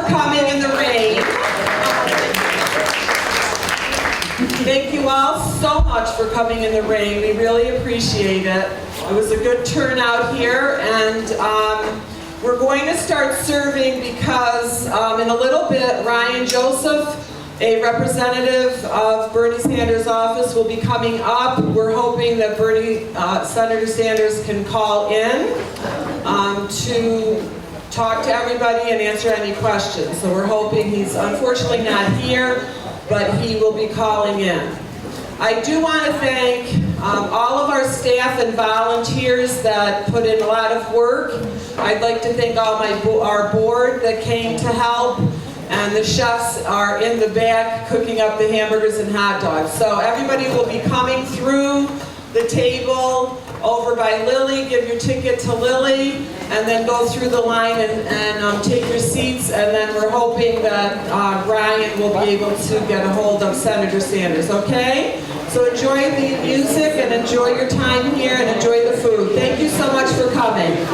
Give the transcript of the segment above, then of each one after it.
for coming in the rain. Thank you all so much for coming in the rain. We really appreciate it. It was a good turnout here, and we're going to start serving because in a little bit, Ryan Joseph, a representative of Bernie Sanders' office, will be coming up. We're hoping that Senator Sanders can call in to talk to everybody and answer any questions. So we're hoping he's unfortunately not here, but he will be calling in. I do want to thank all of our staff and volunteers that put in a lot of work. I'd like to thank our board that came to help, and the chefs are in the back cooking up the hamburgers and hot dogs. So everybody will be coming through the table over by Lily. Give your ticket to Lily, and then go through the line and take your seats, and then we're hoping that Ryan will be able to get a hold of Senator Sanders, okay? So enjoy the music and enjoy your time here and enjoy the food. Thank you so much for coming.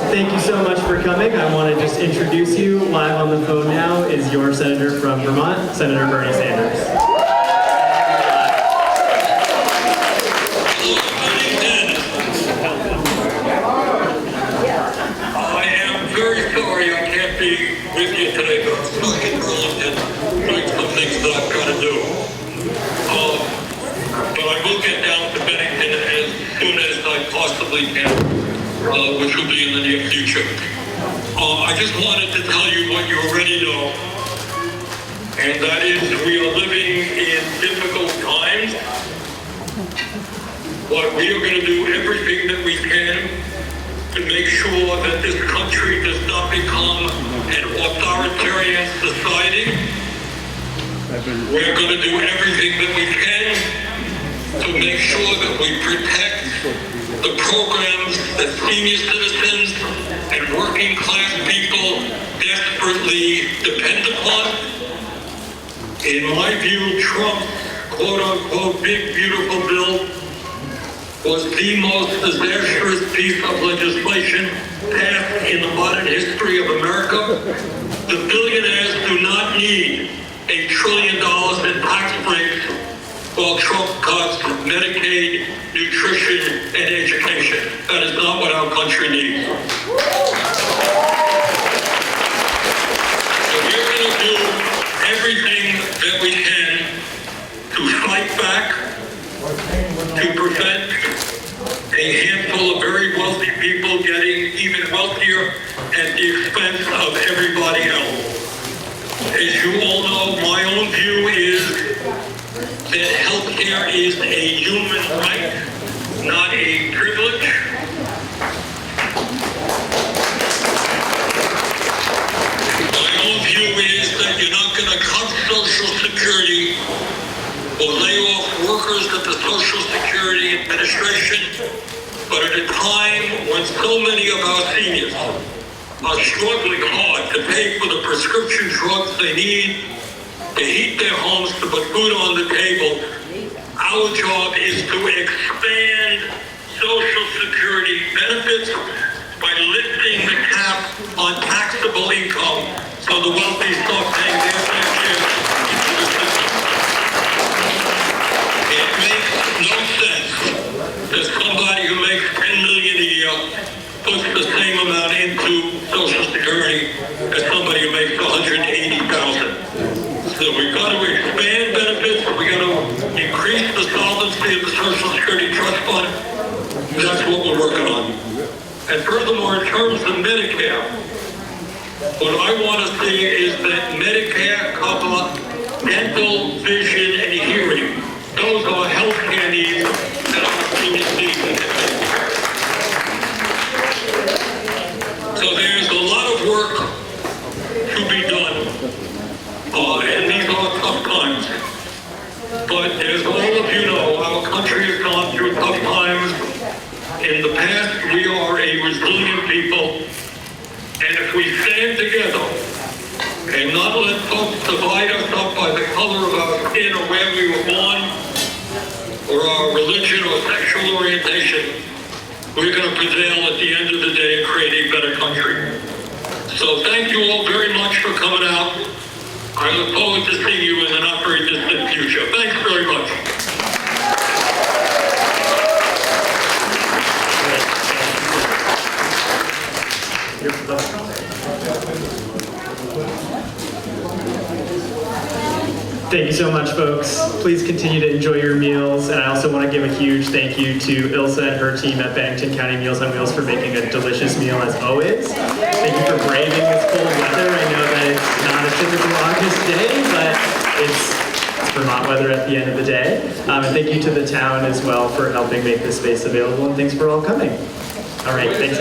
Thank you so much for coming. I want to just introduce you. Live on the phone now is your senator from Vermont, Senator Bernie Sanders. I am very sorry I can't be with you today, but I'm stuck in Bennington doing some things that I've got to do. But I will get down to Bennington as soon as I possibly can. Which will be in the near future. I just wanted to tell you what you already know, and that is we are living in difficult times, but we are going to do everything that we can to make sure that this country does not become an authoritarian society. We're going to do everything that we can to make sure that we protect the programs that senior citizens and working class people desperately depend upon. In my view, Trump's quote-unquote big beautiful bill was the most disastrous piece of legislation passed in the modern history of America. The billionaires do not need $1 trillion in tax breaks while Trump cuts Medicaid, nutrition, and education. That is not what our country needs. So we're going to do everything that we can to fight back, to prevent a handful of very wealthy people getting even wealthier at the expense of everybody else. As you all know, my own view is that healthcare is a human right, not a privilege. My own view is that you're not going to cut Social Security or lay off workers at the Social Security Administration, but at a time when so many of our seniors are struggling hard to pay for the prescription drugs they need, to heat their homes, to put food on the table. Our job is to expand Social Security benefits by lifting the cap on taxable income so the wealthy start paying their fair share into the system. It makes no sense that somebody who makes $10 million a year puts the same amount into Social Security as somebody who makes $180,000. So we've got to expand benefits, we've got to increase the solvency of the Social Security Trust Fund. That's what we're working on. And furthermore, in terms of Medicare, what I want to see is that Medicare cover dental, vision, and hearing. Those are health care needs that our seniors need. So there's a lot of work to be done. And these are tough times. But as all of you know, our country has gone through tough times. In the past, we are a resilient people. And if we stand together, walked in or where we were born, or our religion or sexual orientation, we're going to prevail at the end of the day and create a better country. So thank you all very much for coming out. I look forward to seeing you in the not very distant future. Thanks very much. Thank you so much, folks. Please continue to enjoy your meals. And I also want to give a huge thank you to Ilse and her team at Bennington County Meals on Wheels for making a delicious meal as always. Thank you for braving this cold weather. I know that it's not a typical August day, but it's Vermont weather at the end of the day. And thank you to the town as well for helping make this space available. And thanks for all coming. All right, thanks.